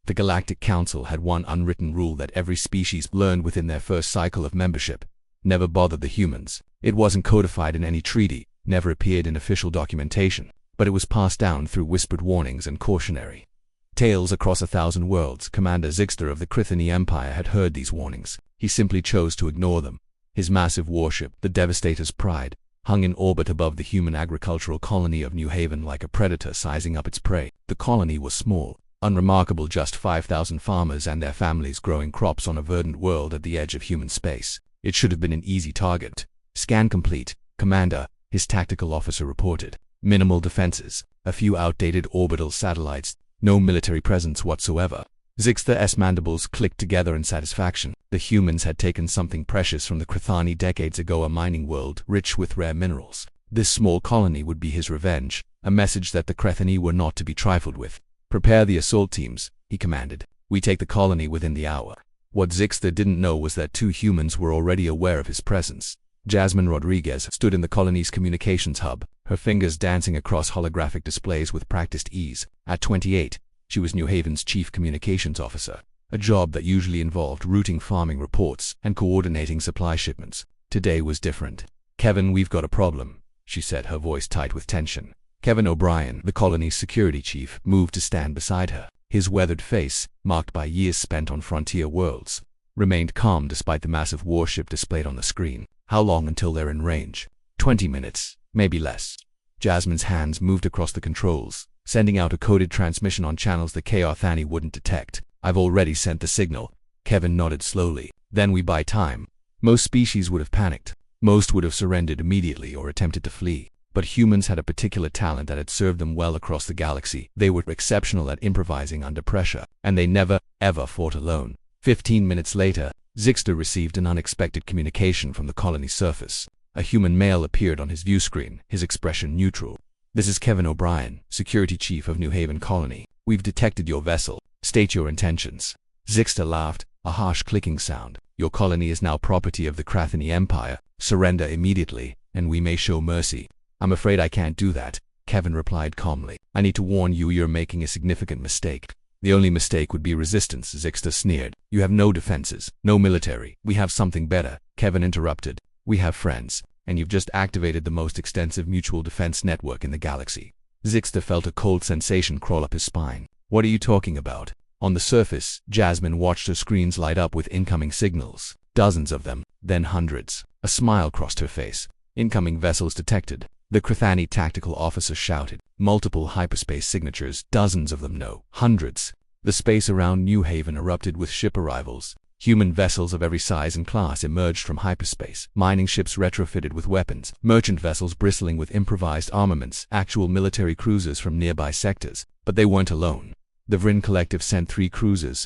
The Galactic Council had one unwritten rule that every species learned within their first cycle of membership: never bother the humans. It wasn't codified in any treaty, never appeared in official documentation, but it was passed down through whispered warnings and cautionary tales across 1,000 worlds. Commander Zixter of the Krithani Empire had heard these warnings. He simply chose to ignore them. His massive warship, the Devastator's Pride, hung in orbit above the human agricultural colony of New Haven like a predator sizing up its prey. The colony was small, unremarkable, just 5,000 farmers and their families growing crops on a verdant world at the edge of human space. It should have been an easy target. Scan complete, Commander, his tactical officer reported. Minimal defenses, a few outdated orbital satellites, no military presence whatsoever. Zixter's mandibles clicked together in satisfaction. The humans had taken something precious from the Krithani decades ago, a mining world rich with rare minerals. This small colony would be his revenge, a message that the Krithani were not to be trifled with. Prepare the assault teams, he commanded. We take the colony within the hour. What Zixter didn't know was that 2 humans were already aware of his presence. Jasmine Rodriguez stood in the colony's communications hub, her fingers dancing across holographic displays with practiced ease. At 28, she was New Haven's chief communications officer, a job that usually involved routing farming reports and coordinating supply shipments. Today was different. Kevin, we've got a problem, she said, her voice tight with tension. Kevin O'Brien, the colony's security chief, moved to stand beside her. His weathered face, marked by years spent on frontier worlds, remained calm despite the massive warship displayed on the screen. How long until they're in range? 20 minutes, maybe less. Jasmine's hands moved across the controls, sending out a coded transmission on channels the Krithani wouldn't detect. I've already sent the signal. Kevin nodded slowly. Then we buy time. Most species would have panicked. Most would have surrendered immediately or attempted to flee. But humans had a particular talent that had served them well across the galaxy. They were exceptional at improvising under pressure, and they never, ever fought alone. 15 minutes later, Zixter received an unexpected communication from the colony's surface. A human male appeared on his view screen, his expression neutral. This is Kevin O'Brien, security chief of New Haven Colony. We've detected your vessel. State your intentions. Zixter laughed, a harsh clicking sound. Your colony is now property of the Krithani Empire. Surrender immediately, and we may show mercy. I'm afraid I can't do that, Kevin replied calmly. I need to warn you, you're making a significant mistake. The only mistake would be resistance, Zixter sneered. You have no defenses, no military. We have something better, Kevin interrupted. We have friends, and you've just activated the most extensive mutual defense network in the galaxy. Zixter felt a cold sensation crawl up his spine. What are you talking about? On the surface, Jasmine watched her screens light up with incoming signals. Dozens of them, then hundreds. A smile crossed her face. Incoming vessels detected. The Krithani tactical officer shouted. Multiple hyperspace signatures, dozens of them, no, hundreds. The space around New Haven erupted with ship arrivals. Human vessels of every size and class emerged from hyperspace. Mining ships retrofitted with weapons, merchant vessels bristling with improvised armaments, actual military cruisers from nearby sectors. But they weren't alone. The Vryn Collective sent 3 cruisers.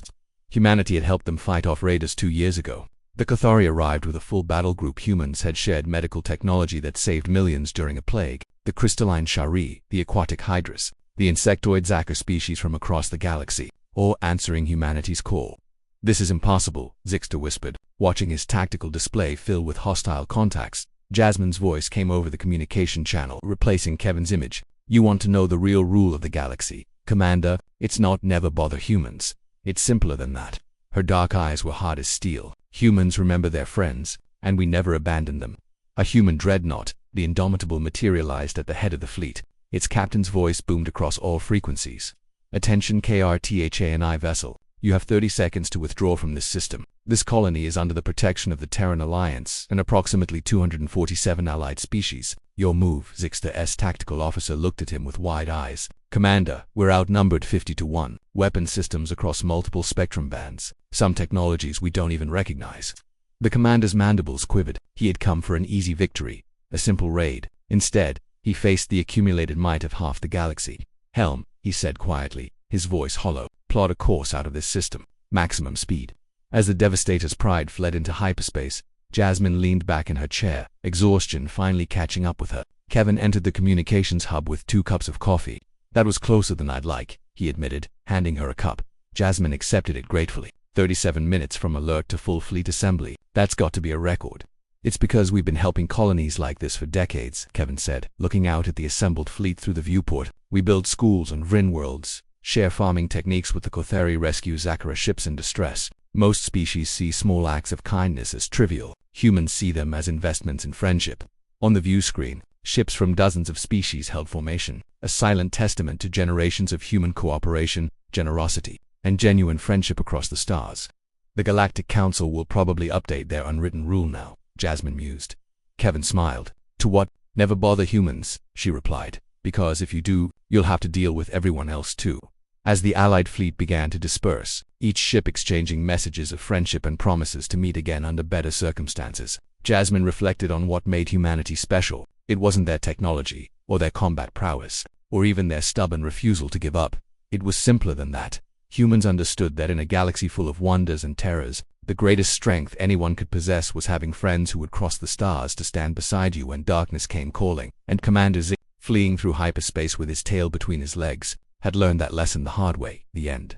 Humanity had helped them fight off raiders 2 years ago. The Cathari arrived with a full battle group. Humans had shared medical technology that saved millions during a plague. The crystalline Shari, the aquatic hydras, the insectoid Zakar species from across the galaxy, all answering humanity's call. This is impossible, Zixter whispered, watching his tactical display fill with hostile contacts. Jasmine's voice came over the communication channel, replacing Kevin's image. You want to know the real rule of the galaxy, Commander? It's not never bother humans. It's simpler than that. Her dark eyes were hard as steel. Humans remember their friends, and we never abandon them. A human dreadnought, the Indomitable, materialized at the head of the fleet. Its captain's voice boomed across all frequencies. Attention KRTHANI vessel. You have 30 seconds to withdraw from this system. This colony is under the protection of the Terran Alliance and approximately 247 allied species. Your move, Zixter's tactical officer looked at him with wide eyes. Commander, we're outnumbered 50 to 1. Weapon systems across multiple spectrum bands. Some technologies we don't even recognize. The commander's mandibles quivered. He had come for an easy victory, a simple raid. Instead, he faced the accumulated might of half the galaxy. Helm, he said quietly, his voice hollow. Plot a course out of this system. Maximum speed. As the Devastator's Pride fled into hyperspace, Jasmine leaned back in her chair, exhaustion finally catching up with her. Kevin entered the communications hub with 2 cups of coffee. That was closer than I'd like, he admitted, handing her a cup. Jasmine accepted it gratefully. 37 minutes from alert to full fleet assembly. That's got to be a record. It's because we've been helping colonies like this for decades, Kevin said, looking out at the assembled fleet through the viewport. We build schools on Vryn worlds, share farming techniques with the Kothari rescue Zakara ships in distress. Most species see small acts of kindness as trivial. Humans see them as investments in friendship. On the view screen, ships from dozens of species held formation, a silent testament to generations of human cooperation, generosity, and genuine friendship across the stars. The Galactic Council will probably update their unwritten rule now, Jasmine mused. Kevin smiled. To what? Never bother humans, she replied, because if you do, you'll have to deal with everyone else too. As the Allied fleet began to disperse, each ship exchanging messages of friendship and promises to meet again under better circumstances, Jasmine reflected on what made humanity special. It wasn't their technology, or their combat prowess, or even their stubborn refusal to give up. It was simpler than that. Humans understood that in a galaxy full of wonders and terrors, the greatest strength anyone could possess was having friends who would cross the stars to stand beside you when darkness came calling. And Commander Z, fleeing through hyperspace with his tail between his legs, had learned that lesson the hard way. The end.